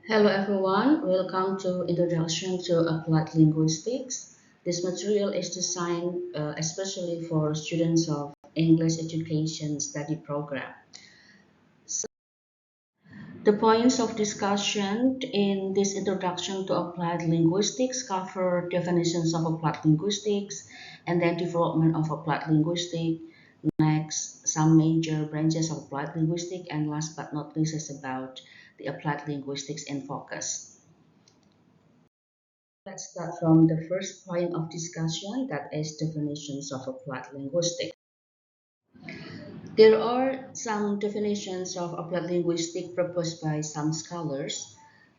Hello everyone, welcome to Introduction to Applied Linguistics. This material is designed especially for students of English Education Study Program. The points of discussion in this Introduction to Applied Linguistics cover definitions of applied linguistics and then development of applied linguistics. Next, some major branches of applied linguistics, and last but not least is about the applied linguistics in focus. Let's start from the first point of discussion, that is definitions of applied linguistics. There are some definitions of applied linguistics proposed by some scholars.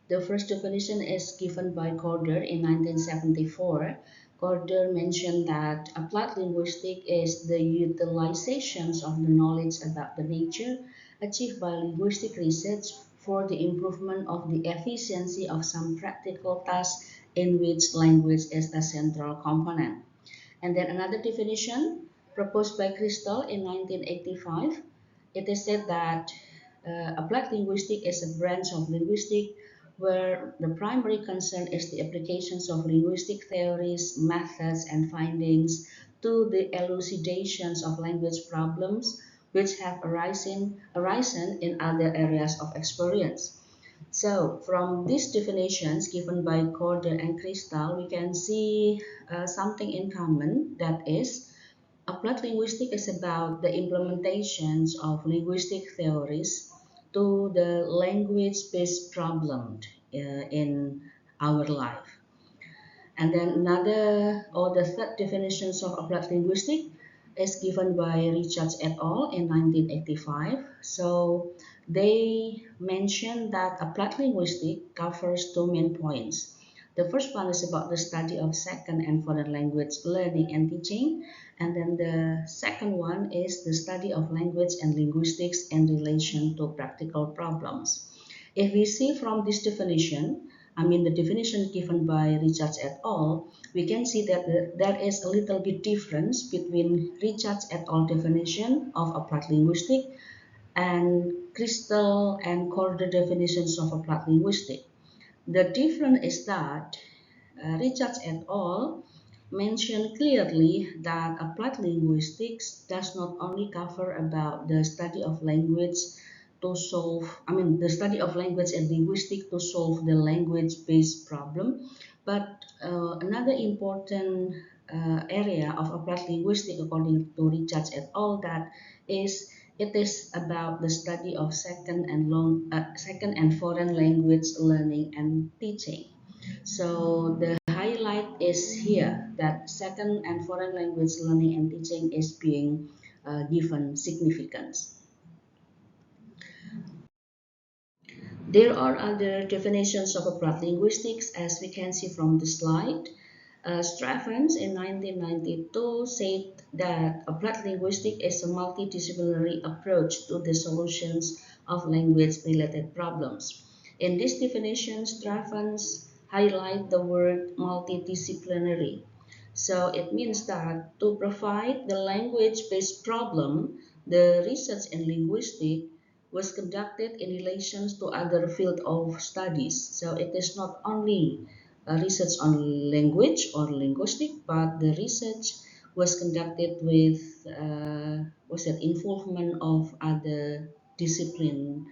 The first definition is given by Corder in 1974. Corder mentioned that applied linguistics is the utilizations of the knowledge about the nature achieved by linguistic research for the improvement of the efficiency of some practical tasks in which language is a central component. And then another definition proposed by Crystal in 1985, it is said that applied linguistics is a branch of linguistics where the primary concern is the applications of linguistic theories, methods, and findings to the elucidations of language problems which have arisen in other areas of experience. So from these definitions given by Corder and Crystal, we can see something in common, that is, applied linguistics is about the implementations of linguistic theories to the language-based problem in our life. And then another or the third definitions of applied linguistics is given by Richards et al. In 1985. So they mention that applied linguistics covers two main points. The first one is about the study of second and foreign language learning and teaching. And then the second one is the study of language and linguistics in relation to practical problems. If we see from this definition, the definition given by Richards et al., we can see that there is a little bit difference between Richards et al. Definition of applied linguistics and Crystal and Corder definitions of applied linguistics. The difference is that Richards et al. Mention clearly that applied linguistics does not only cover about the study of language the study of language and linguistics to solve the language-based problem, but another important area of applied linguistics, according to Richards et al., that is it is about the study of second and foreign language learning and teaching. So the highlight is here that second and foreign language learning and teaching is being given significance. There are other definitions of applied linguistics, as we can see from the slide. Straffens in 1992 said that applied linguistics is a multidisciplinary approach to the solutions of language-related problems. In this definition, Straffens highlight the word multidisciplinary. So it means that to provide the language-based problem, the research in linguistics was conducted in relation to other field of studies. So it is not only research on language or linguistic, but the research was conducted with was an involvement of other disciplines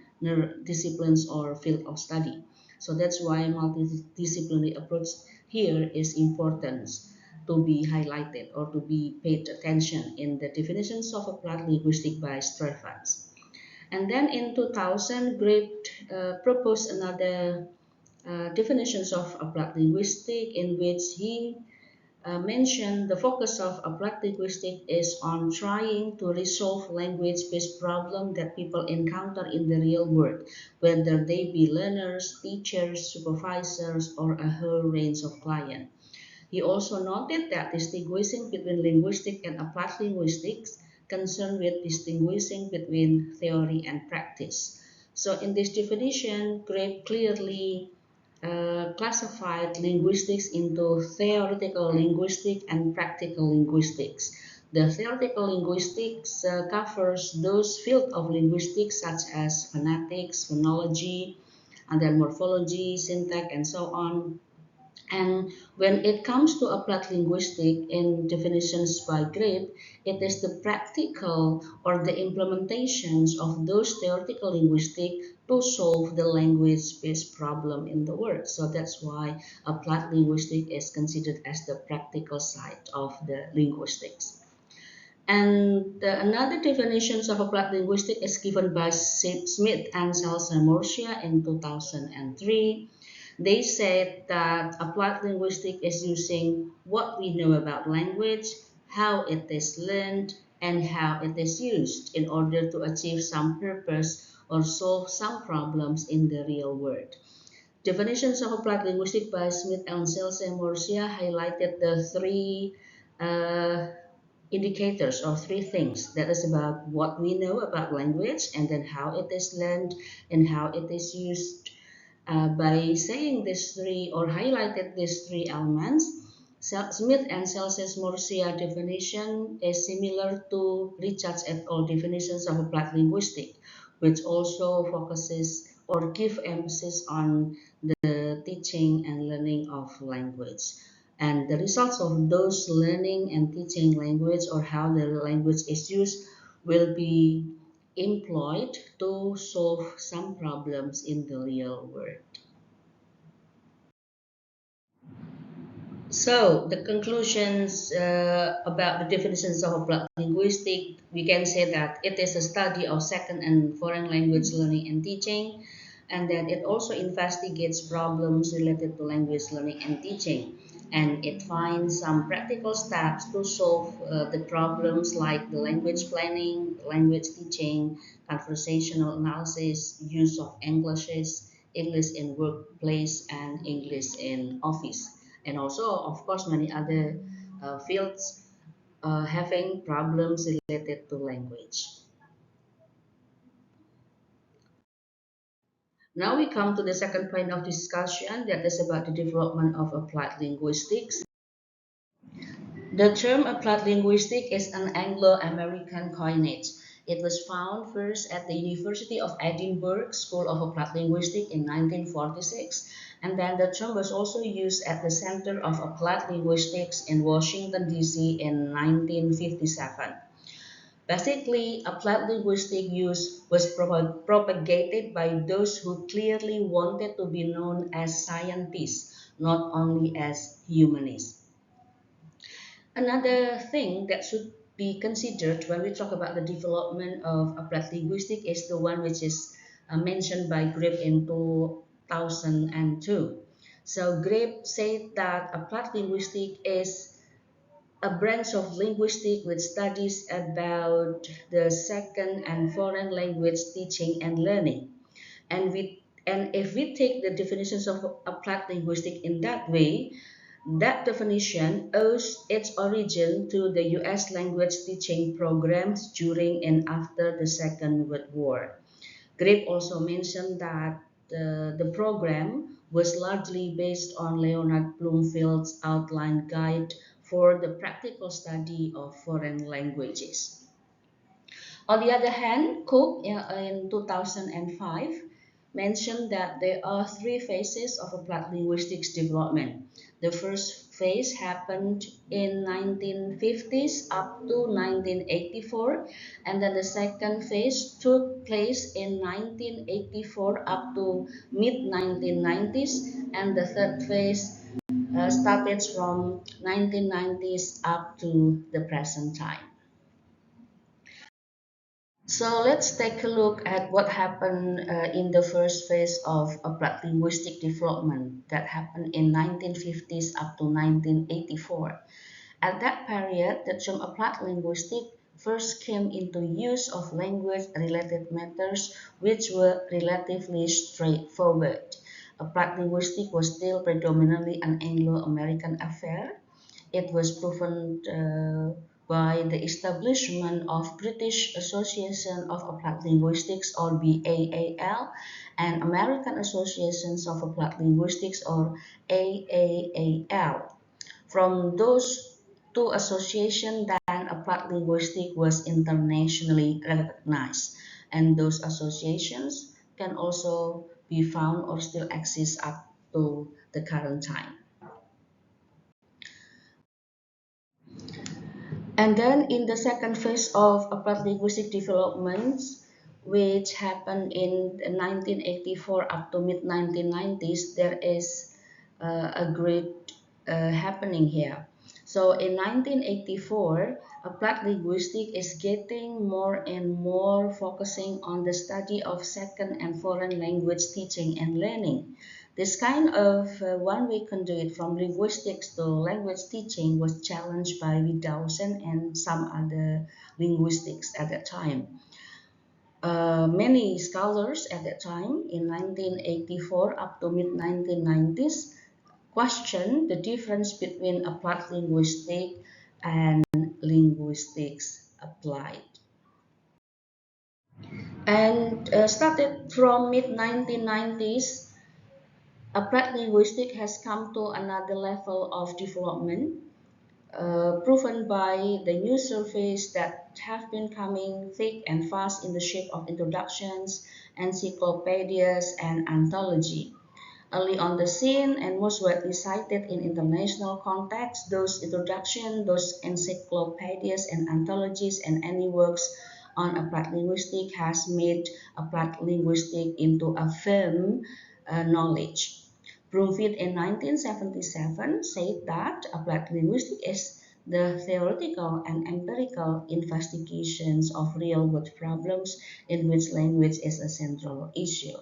or field of study. So that's why multidisciplinary approach here is important to be highlighted or to be paid attention in the definitions of applied linguistics by Streffens. And then in 2000, Grape proposed another definitions of applied linguistics in which he mentioned the focus of applied linguistics is on trying to resolve language-based problems that people encounter in the real world, whether they be learners, teachers, supervisors, or a whole range of clients. He also noted that distinguishing between linguistics and applied linguistics concerned with distinguishing between theory and practice. So in this definition, Grape clearly classified linguistics into theoretical linguistics and practical linguistics. The theoretical linguistics covers those fields of linguistics such as phonetics, phonology, and then morphology, syntax, and so on. And when it comes to applied linguistic in definitions by Grip, it is the practical or the implementations of those theoretical linguistic to solve the language-based problem in the world. So that's why applied linguistic is considered as the practical side of the linguistics. And another definitions of applied linguistics is given by Smith and Salsa in 2003. They said that applied linguistics is using what we know about language, how it is learned, and how it is used in order to achieve some purpose or solve some problems in the real world. Definitions of applied linguistics by Smith and Salsa highlighted the three uh, indicators or three things that is about what we know about language and then how it is learned and how it is used. By saying these three or highlighted these three elements, Smith and Celsius Morsia definition is similar to Richards et al. Definitions of applied linguistics, which also focuses or give emphasis on the teaching and learning of language. And the results of those learning and teaching language or how the language is used will be employed to solve some problems in the real world. So the conclusions about the definitions of applied linguistic, we can say that it is a study of second and foreign language learning and teaching, and that it also investigates problems related to language learning and teaching, and it finds some practical steps to solve the problems like the language planning, language teaching, conversational analysis, use of Englishes, English in workplace, and English in office, and also of course many other fields having problems related to language. Now we come to the second point of discussion, that is about the development of applied linguistics. The term applied linguistics is an Anglo-American coinage. It was found first at the University of Edinburgh School of Applied Linguistics in 1946, and then the term was also used at the Center of Applied Linguistics in Washington, D.C. in 1957. Basically, applied linguistic use was propagated by those who clearly wanted to be known as scientists, not only as humanists. Another thing that should be considered when we talk about the development of applied linguistics is the one which is mentioned by Grip in 2002. So Grip said that applied linguistics is a branch of linguistics which studies about the second and foreign language teaching and learning. And if we take the definitions of applied linguistics in that way, that definition owes its origin to the US language teaching programs during and after the Second World War. Grape also mentioned that the program was largely based on Leonard Bloomfield's outline guide for the practical study of foreign languages. On the other hand, Cook in 2005 mentioned that there are three phases of applied linguistics development. The first phase happened in 1950s up to 1984, and then the second phase took place in 1984 up to mid 1990s, and the third phase started from 1990s up to the present time. So let's take a look at what happened in the first phase of applied linguistic development that happened in 1950s up to 1984. At that period, the term applied linguistic first came into use of language-related matters which were relatively straightforward. Applied linguistics was still predominantly an Anglo-American affair. It was proven by the establishment of British Association of Applied Linguistics or BAAL and American Associations of Applied Linguistics or AAAL. From those two associations, then applied linguistics was internationally recognized, and those associations can also be found or still exist up to the current time. And then in the second phase of applied linguistic developments, which happened in 1984 up to mid 1990s, there is a great happening here. So in 1984, applied linguistics is getting more and more focusing on the study of second and foreign language teaching and learning. This kind of one-way conduit from linguistics to language teaching was challenged by Dawson and some other linguistics at that time. Many scholars at that time, in 1984 up to mid 1990s, questioned the difference between applied linguistics and linguistics applied. And started from mid 1990s, applied linguistics has come to another level of development, proven by the new surveys that have been coming thick and fast in the shape of introductions, encyclopedias, and anthology. Early on the scene and most widely cited in international context, those introductions, those encyclopedias and anthologies and any works on applied linguistics has made applied linguistics into a firm knowledge. Broomfield in 1977 said that applied linguistics is the theoretical and empirical investigations of real-world problems in which language is a central issue.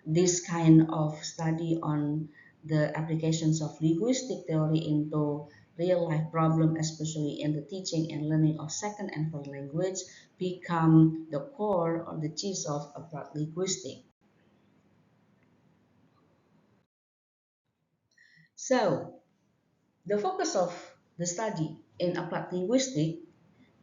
This kind of study on the applications of linguistic theory into real life problem, especially in the teaching and learning of second and foreign language, become the core or the gist of applied linguistics. So the focus of the study in applied linguistics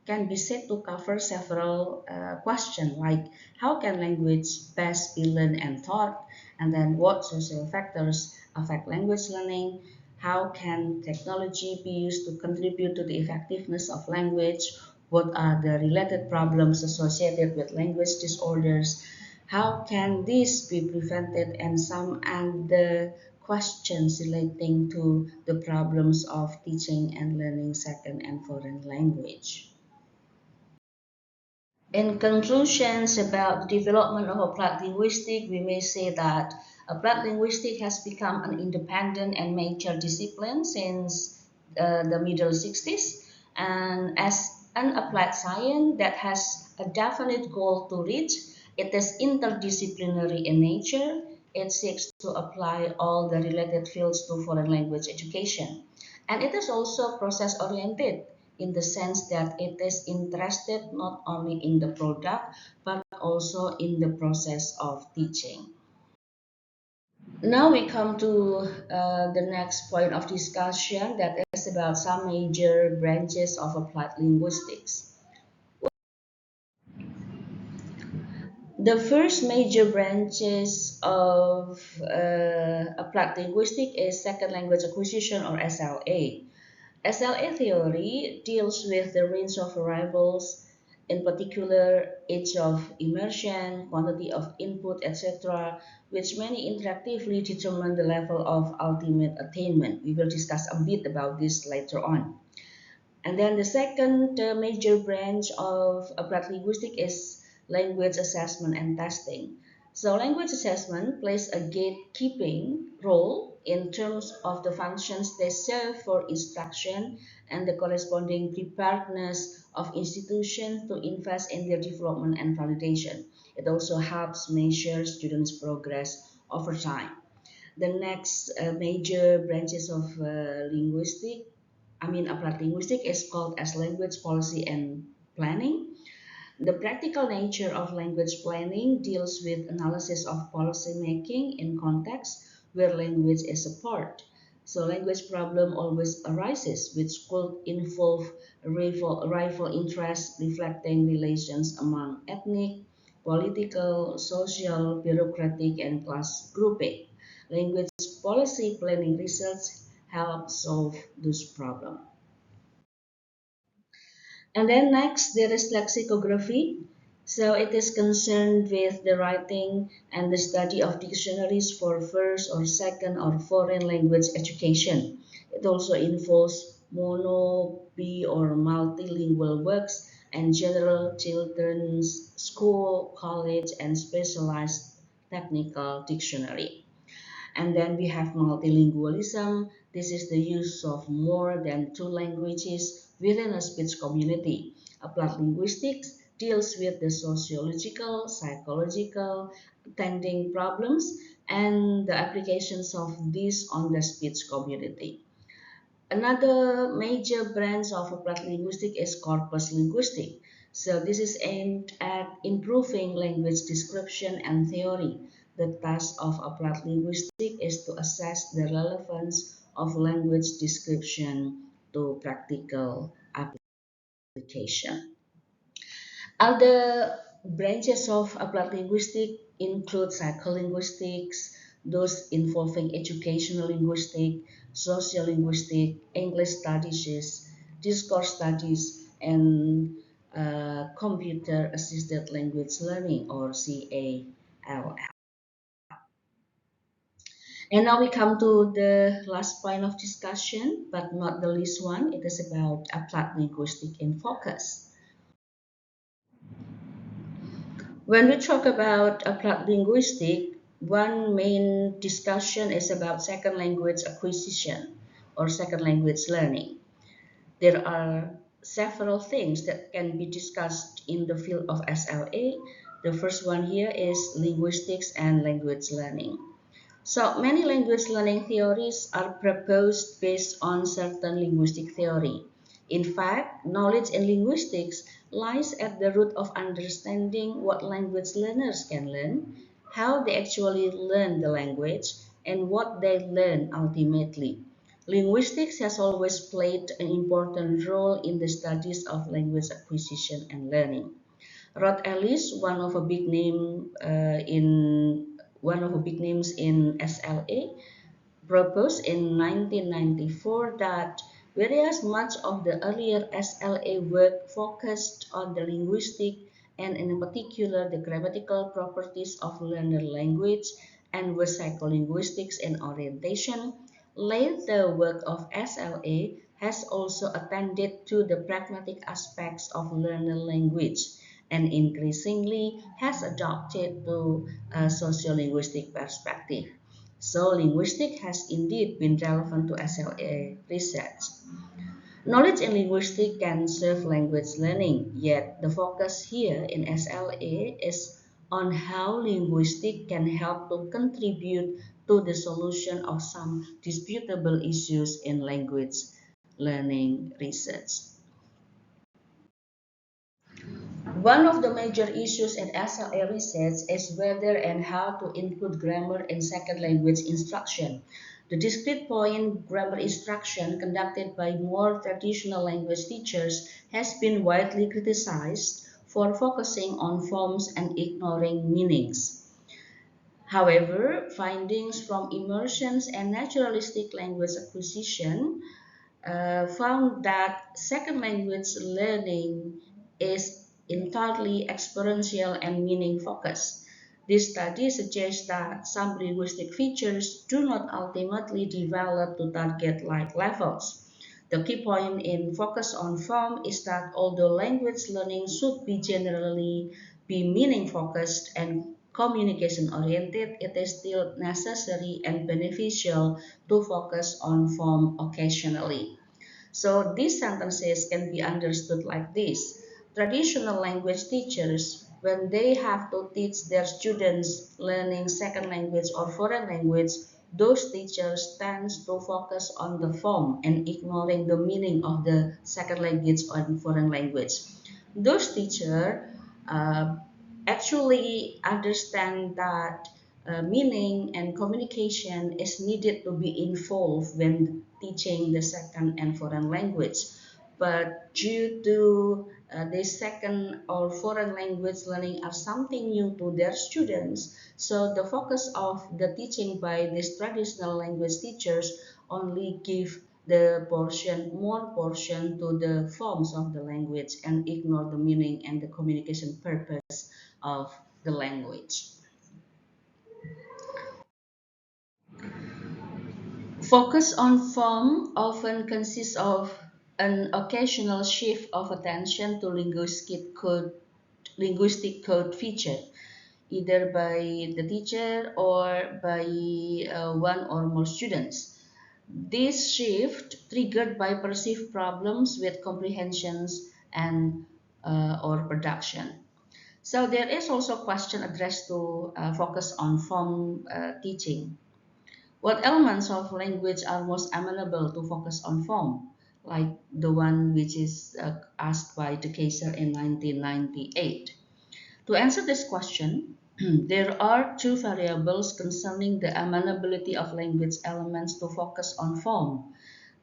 can be said to cover several questions like how can language best be learned and taught, and then what social factors affect language learning, how can technology be used to contribute to the effectiveness of language, what are the related problems associated with language disorders, how can this be prevented, and some other questions relating to the problems of teaching and learning second and foreign language. In conclusions about the development of applied linguistics, we may say that applied linguistics has become an independent and major discipline since the middle 60s, and as an applied science that has a definite goal to reach, it is interdisciplinary in nature. It seeks to apply all the related fields to foreign language education. And it is also process oriented in the sense that it is interested not only in the product but also in the process of teaching. Now we come to the next point of discussion that is about some major branches of applied linguistics. The first major branches of applied linguistics is second language acquisition or SLA. SLA theory deals with the range of variables, in particular age of immersion, quantity of input, etc., which may interactively determine the level of ultimate attainment. We will discuss a bit about this later on. And then the second major branch of applied linguistics is language assessment and testing. So language assessment plays a gatekeeping role in terms of the functions they serve for instruction and the corresponding preparedness of institutions to invest in their development and validation. It also helps measure students' progress over time. The next major branches of applied linguistics is called as language policy and planning. The practical nature of language planning deals with analysis of policy making in context where language is a part. So language problem always arises, which could involve rival interests reflecting relations among ethnic, political, social, bureaucratic, and class grouping. Language policy planning research helps solve this problem. And then next, there is lexicography. So it is concerned with the writing and the study of dictionaries for first or second or foreign language education. It also involves mono, bi, or multilingual works and general children's school, college, and specialized technical dictionary. And then we have multilingualism. This is the use of more than two languages within a speech community. Applied linguistics deals with the sociological, psychological, attending problems, and the applications of this on the speech community. Another major branch of applied linguistics is corpus linguistic. So this is aimed at improving language description and theory. The task of applied linguistics is to assess the relevance of language description to practical application. Other branches of applied linguistics include psycholinguistics, those involving educational linguistics, sociolinguistics, English studies, discourse studies, and computer-assisted language learning or CALL. And now we come to the last point of discussion, but not the least one. It is about applied linguistics in focus. When we talk about applied linguistics, one main discussion is about second language acquisition or second language learning. There are several things that can be discussed in the field of SLA. The first one here is linguistics and language learning. So many language learning theories are proposed based on certain linguistic theory. In fact, knowledge in linguistics lies at the root of understanding what language learners can learn, how they actually learn the language, and what they learn ultimately. Linguistics has always played an important role in the studies of language acquisition and learning. Rod Ellis, one of the big names in SLA, proposed in 1994 that whereas much of the earlier SLA work focused on the linguistic and in particular the grammatical properties of learner language and was psycholinguistics in orientation, later work of SLA has also attended to the pragmatic aspects of learner language and increasingly has adopted to a sociolinguistic perspective. So linguistics has indeed been relevant to SLA research. Knowledge in linguistics can serve language learning, yet the focus here in SLA is on how linguistics can help to contribute to the solution of some disputable issues in language learning research. One of the major issues in SLA research is whether and how to include grammar in second language instruction. The discrete point grammar instruction conducted by more traditional language teachers has been widely criticized for focusing on forms and ignoring meanings. However, findings from immersions and naturalistic language acquisition found that second language learning is entirely experiential and meaning focused. This study suggests that some linguistic features do not ultimately develop to target like levels. The key point in focus on form is that although language learning should be generally be meaning focused and communication oriented, it is still necessary and beneficial to focus on form occasionally. So these sentences can be understood like this. Traditional language teachers, when they have to teach their students learning second language or foreign language, those teachers tend to focus on the form and ignoring the meaning of the second language or foreign language. Those teachers uh, actually understand that meaning and communication is needed to be involved when teaching the second and foreign language. But due to the second or foreign language learning are something new to their students, so the focus of the teaching by these traditional language teachers only give the more portion to the forms of the language and ignore the meaning and the communication purpose of the language. Focus on form often consists of an occasional shift of attention to linguistic code feature, either by the teacher or by one or more students. This shift triggered by perceived problems with comprehensions and or production. So there is also a question addressed to focus on form teaching. What elements of language are most amenable to focus on form, like the one which is asked by De Keyser in 1998? To answer this question, there are two variables concerning the amenability of language elements to focus on form.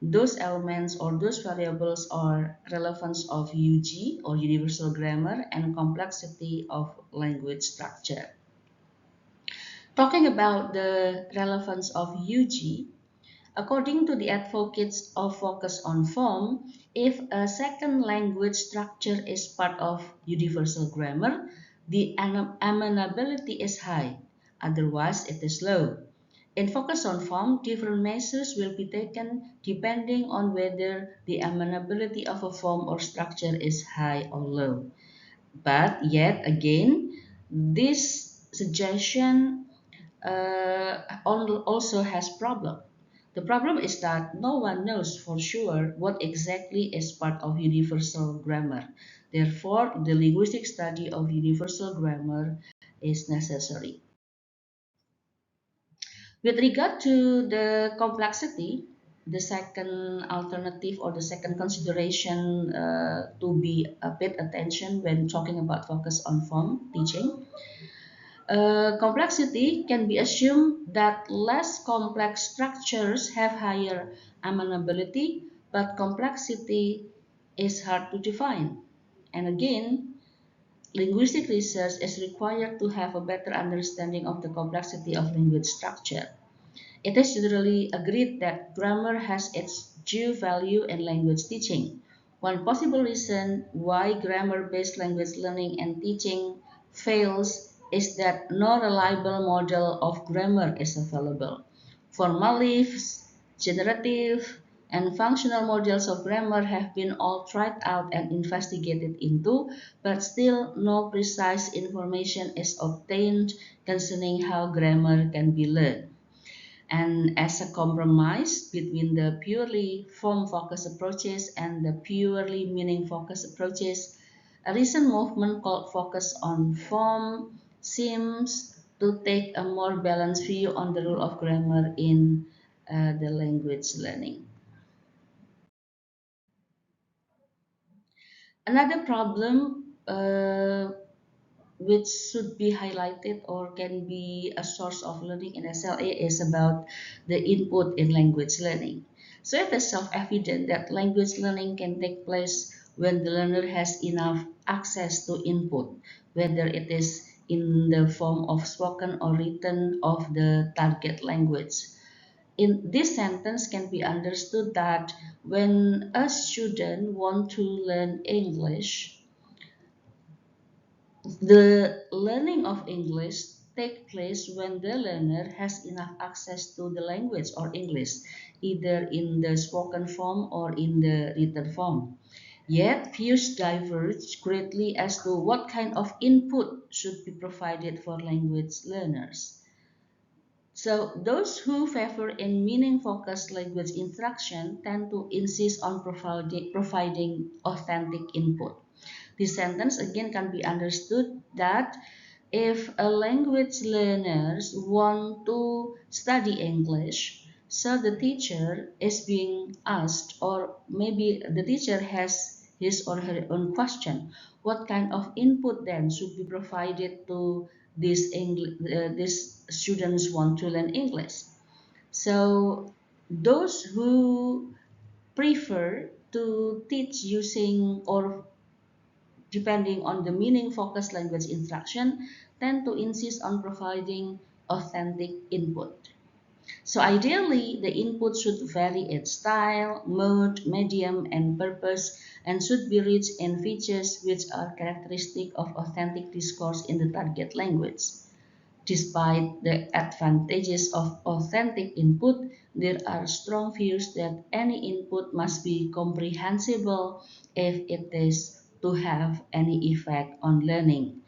Those elements or those variables are relevance of UG or universal grammar and complexity of language structure. Talking about the relevance of UG, according to the advocates of focus on form, if a second language structure is part of universal grammar, the amenability is high, otherwise it is low. In focus on form, different measures will be taken depending on whether the amenability of a form or structure is high or low. But yet again, this suggestion also has problem. The problem is that no one knows for sure what exactly is part of universal grammar. Therefore, the linguistic study of universal grammar is necessary. With regard to the complexity, the second alternative or the second consideration to be paid attention when talking about focus on form teaching, complexity can be assumed that less complex structures have higher amenability, but complexity is hard to define. And again, linguistic research is required to have a better understanding of the complexity of language structure. It is generally agreed that grammar has its due value in language teaching. One possible reason why grammar-based language learning and teaching fails is that no reliable model of grammar is available. Formalists, generative, and functional models of grammar have been all tried out and investigated into, but still no precise information is obtained concerning how grammar can be learned. And as a compromise between the purely form-focused approaches and the purely meaning-focused approaches, a recent movement called Focus on Form seems to take a more balanced view on the role of grammar in the language learning. Another problem which should be highlighted or can be a source of learning in SLA is about the input in language learning. So it is self-evident that language learning can take place when the learner has enough access to input, whether it is in the form of spoken or written of the target language. In this sentence can be understood that when a student wants to learn English, the learning of English takes place when the learner has enough access to the language or English, either in the spoken form or in the written form. Yet, views diverge greatly as to what kind of input should be provided for language learners. So, those who favor in meaning-focused language instruction tend to insist on providing authentic input. This sentence again can be understood that if a language learners want to study English, so the teacher is being asked, or maybe the teacher has his or her own question, what kind of input then should be provided to these students want to learn English? So those who prefer to teach using or depending on the meaning-focused language instruction, tend to insist on providing authentic input. So ideally, the input should vary in style, mode, medium, and purpose, and should be rich in features which are characteristic of authentic discourse in the target language. Despite the advantages of authentic input, there are strong views that any input must be comprehensible if it is to have any effect on learning.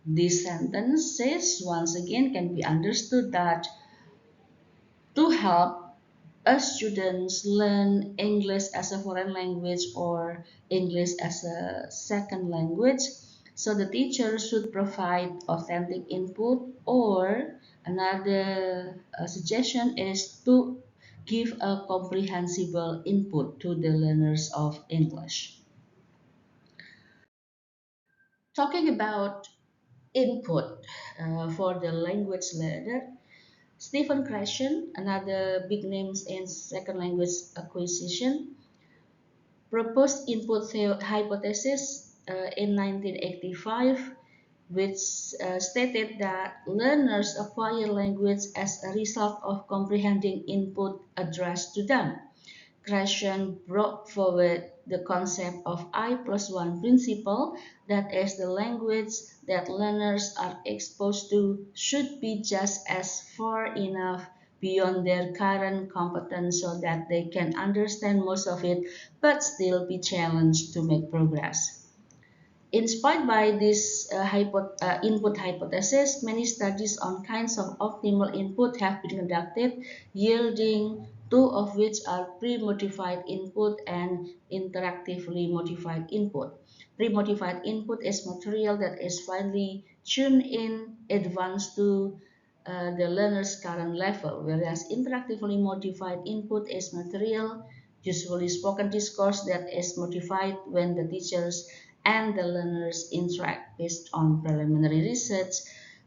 This sentence says once again can be understood that to help students learn English as a foreign language or English as a second language. So the teacher should provide authentic input, or another suggestion is to give a comprehensible input to the learners of English. Talking about input for the language learner, Stephen Krashen, another big names in second language acquisition, proposed input hypothesis in 1985, which stated that learners acquire language as a result of comprehending input addressed to them. Gratian brought forward the concept of I plus one principle, that is, the language that learners are exposed to should be just as far enough beyond their current competence so that they can understand most of it but still be challenged to make progress. Inspired by this input hypothesis, many studies on kinds of optimal input have been conducted, yielding two of which are pre-modified input and interactively modified input. Pre-modified input is material that is finely tuned in advance to the learner's current level, whereas interactively modified input is material, usually spoken discourse, that is modified when the teachers and the learners interact based on preliminary research.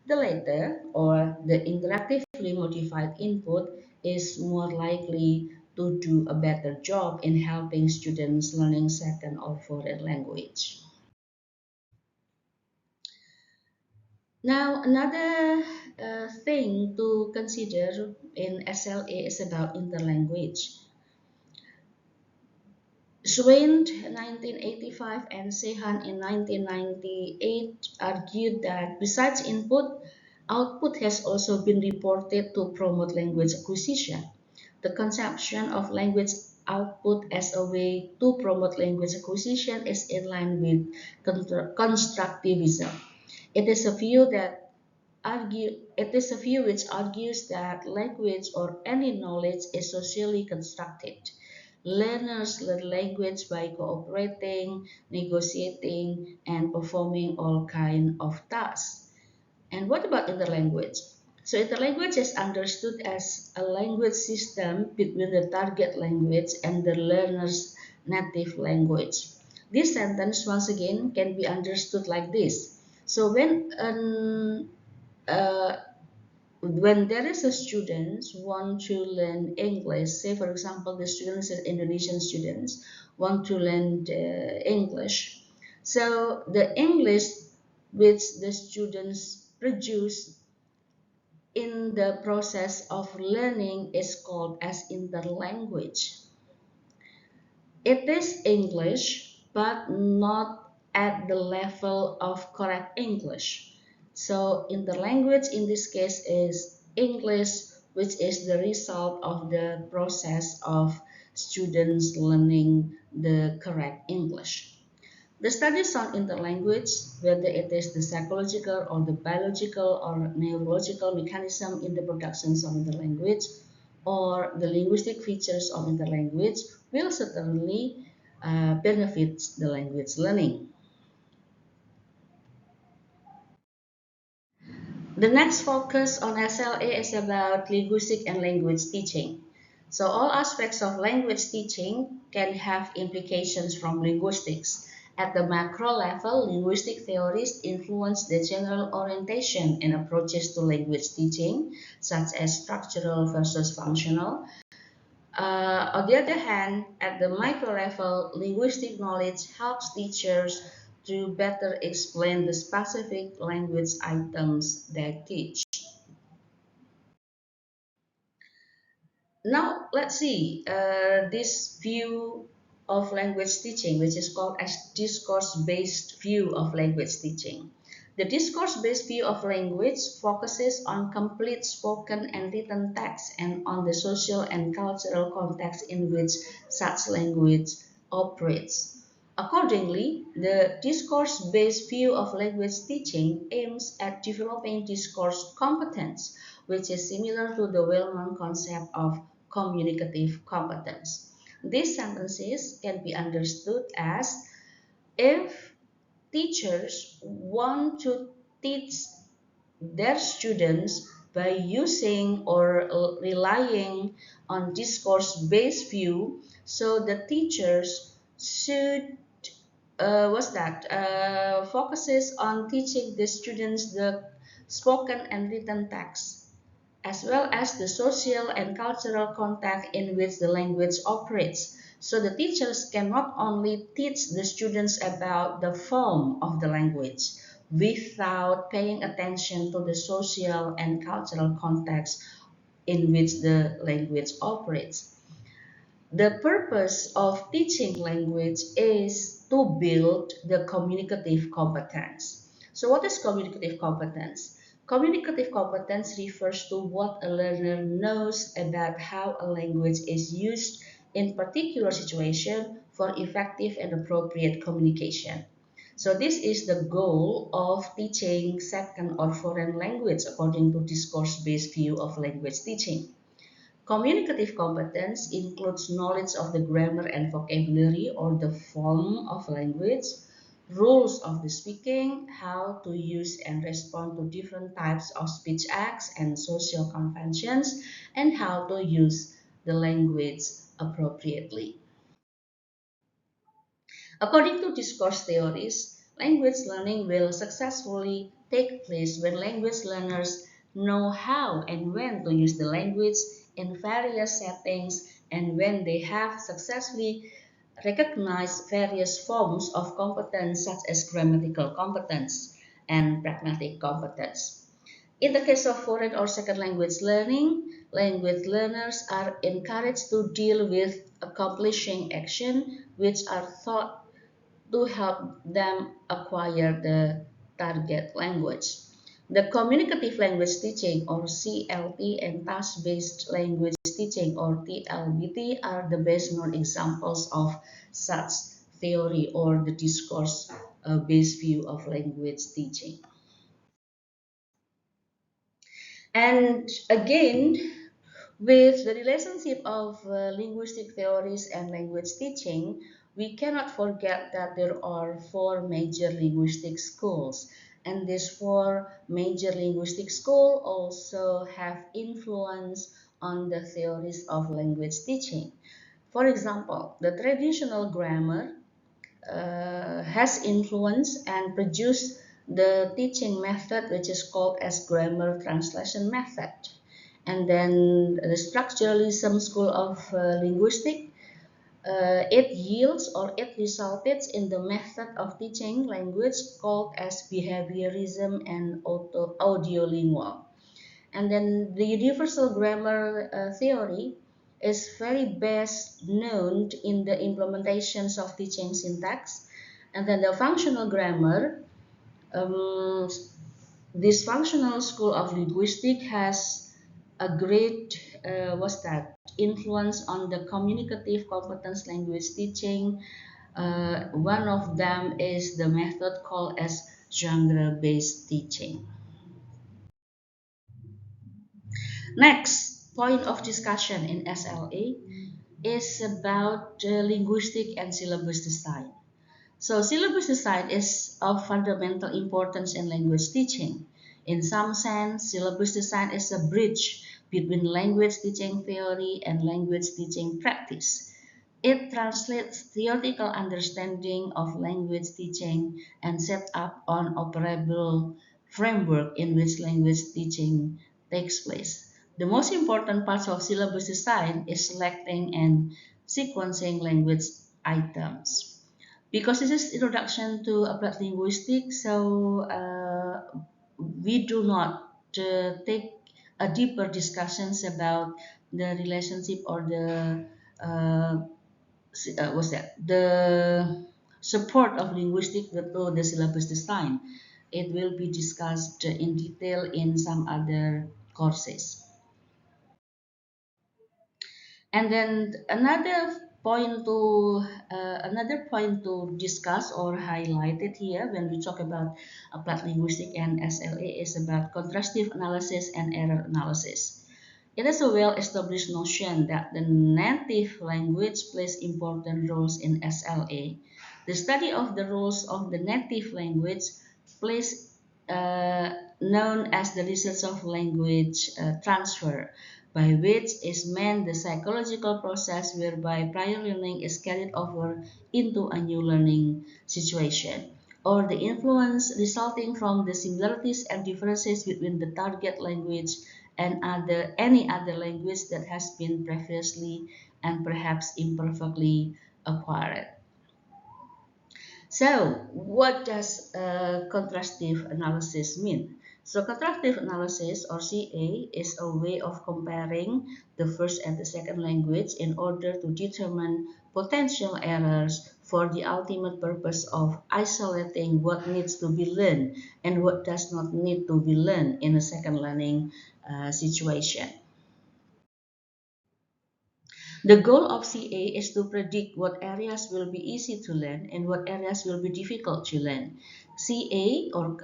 The latter, or the interactively modified input, is more likely to do a better job in helping students learning second or foreign language. Now, another thing to consider in SLA is about interlanguage. Swain 1985 and Sehan in 1998 argued that besides input, output has also been reported to promote language acquisition. The conception of language output as a way to promote language acquisition is in line with constructivism. It is a view that it is a view which argues that language or any knowledge is socially constructed. Learners learn language by cooperating, negotiating, and performing all kinds of tasks. And what about interlanguage? So interlanguage is understood as a language system between the target language and the learner's native language. This sentence, once again, can be understood like this. So uh, when there is a student want to learn English, say for example the students, Indonesian students, want to learn English. So the English which the students produce in the process of learning is called as interlanguage. It is English, but not at the level of correct English. So interlanguage in this case is English, which is the result of the process of students learning the correct English. The studies on interlanguage, whether it is the psychological or the biological or neurological mechanism in the productions of interlanguage, or the linguistic features of interlanguage, will certainly benefit the language learning. The next focus on SLA is about linguistic and language teaching. So all aspects of language teaching can have implications from linguistics. At the macro level, linguistic theories influence the general orientation and approaches to language teaching, such as structural versus functional. On the other hand, at the micro level, linguistic knowledge helps teachers to better explain the specific language items they teach. Now let's see this view of language teaching, which is called as discourse-based view of language teaching. The discourse-based view of language focuses on complete spoken and written text and on the social and cultural context in which such language operates. Accordingly, the discourse-based view of language teaching aims at developing discourse competence, which is similar to the well-known concept of communicative competence. These sentences can be understood as if teachers want to teach their students by using or relying on discourse-based view, so the teachers should what's that focuses on teaching the students the spoken and written text as well as the social and cultural context in which the language operates. So the teachers can not only teach the students about the form of the language without paying attention to the social and cultural context in which the language operates. The purpose of teaching language is to build the communicative competence. So what is communicative competence? Communicative competence refers to what a learner knows about how a language is used in particular situation for effective and appropriate communication. So this is the goal of teaching second or foreign language according to discourse-based view of language teaching. Communicative competence includes knowledge of the grammar and vocabulary or the form of language, rules of the speaking, how to use and respond to different types of speech acts and social conventions, and how to use the language appropriately. According to discourse theories, language learning will successfully take place when language learners know how and when to use the language in various settings and when they have successfully recognized various forms of competence such as grammatical competence and pragmatic competence. In the case of foreign or second language learning, language learners are encouraged to deal with accomplishing action which are thought to help them acquire the target language. The communicative language teaching or CLT and task-based language teaching or TLBT are the best known examples of such theory or the discourse based view of language teaching. And again, with the relationship of linguistic theories and language teaching, we cannot forget that there are four major linguistic schools. And these four major linguistic schools also have influence on the theories of language teaching. For example, the traditional grammar has influenced and produced the teaching method which is called as grammar translation method. And then the structuralism school of linguistics, it yields or it resulted in the method of teaching language called as behaviorism and audiolingual. And then the universal grammar theory is very best known in the implementations of teaching syntax. And then the functional grammar, um, this functional school of linguistics has a great what's that influence on the communicative competence language teaching. One of them is the method called as genre-based teaching. Next point of discussion in SLA is about linguistic and syllabus design. So syllabus design is of fundamental importance in language teaching. In some sense, syllabus design is a bridge between language teaching theory and language teaching practice. It translates theoretical understanding of language teaching and set up an operable framework in which language teaching takes place. The most important parts of syllabus design is selecting and sequencing language items. Because this is introduction to applied linguistics, so we do not take a deeper discussions about the relationship or the uh, what's that? The support of linguistic to the syllabus design. It will be discussed in detail in some other courses. And then another point to discuss or highlight it here when we talk about applied linguistics and SLA is about contrastive analysis and error analysis. It is a well-established notion that the native language plays important roles in SLA. The study of the roles of the native language plays uh, known as the research of language transfer, by which is meant the psychological process whereby prior learning is carried over into a new learning situation, or the influence resulting from the similarities and differences between the target language and any other language that has been previously and perhaps imperfectly acquired. So, what does contrastive analysis mean? So, contrastive analysis or CA is a way of comparing the first and the second language in order to determine potential errors for the ultimate purpose of isolating what needs to be learned and what does not need to be learned in a second learning situation. The goal of CA is to predict what areas will be easy to learn and what areas will be difficult to learn. CA or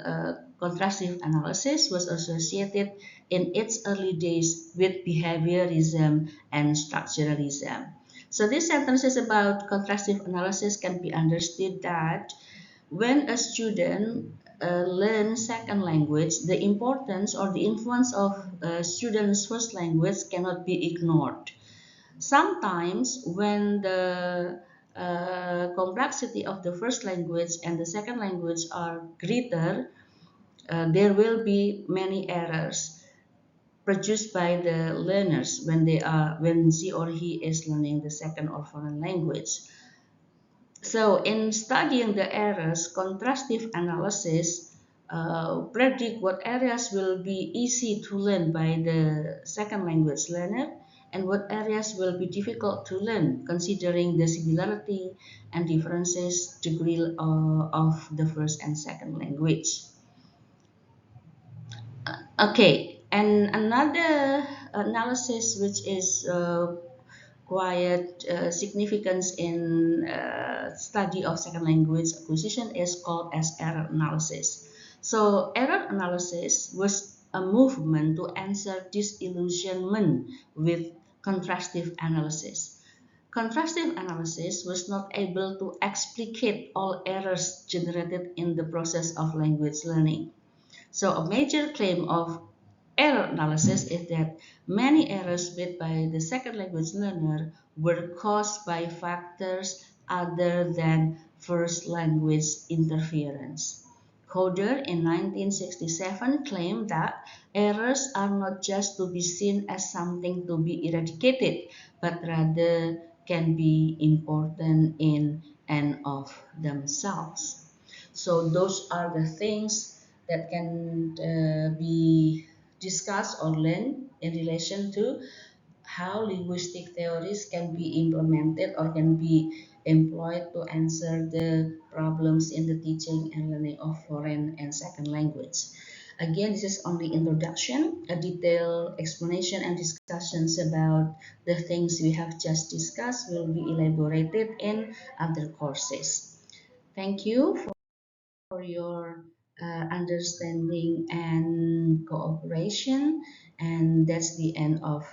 contrastive analysis was associated in its early days with behaviorism and structuralism. So these sentences about contrastive analysis can be understood that when a student learns second language, the importance or the influence of a student's first language cannot be ignored. Sometimes, when the complexity of the first language and the second language are greater, there will be many errors produced by the learners when she or he is learning the second or foreign language. So, in studying the errors, contrastive analysis predict what areas will be easy to learn by the second language learner and what areas will be difficult to learn, considering the similarity and differences degree of the first and second language. Okay, and another analysis which is quite significance in study of second language acquisition is called as error analysis. So error analysis was a movement to answer disillusionment with contrastive analysis. Contrastive analysis was not able to explicate all errors generated in the process of language learning. So a major claim of error analysis is that many errors made by the second language learner were caused by factors other than first language interference. Coder in 1967 claimed that errors are not just to be seen as something to be eradicated, but rather can be important in and of themselves. So those are the things that can be discussed or learned in relation to how linguistic theories can be implemented or can be employed to answer the problems in the teaching and learning of foreign and second language. Again, this is only introduction. A detailed explanation and discussions about the things we have just discussed will be elaborated in other courses. Thank you for your understanding and cooperation. And that's the end of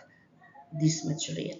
this material.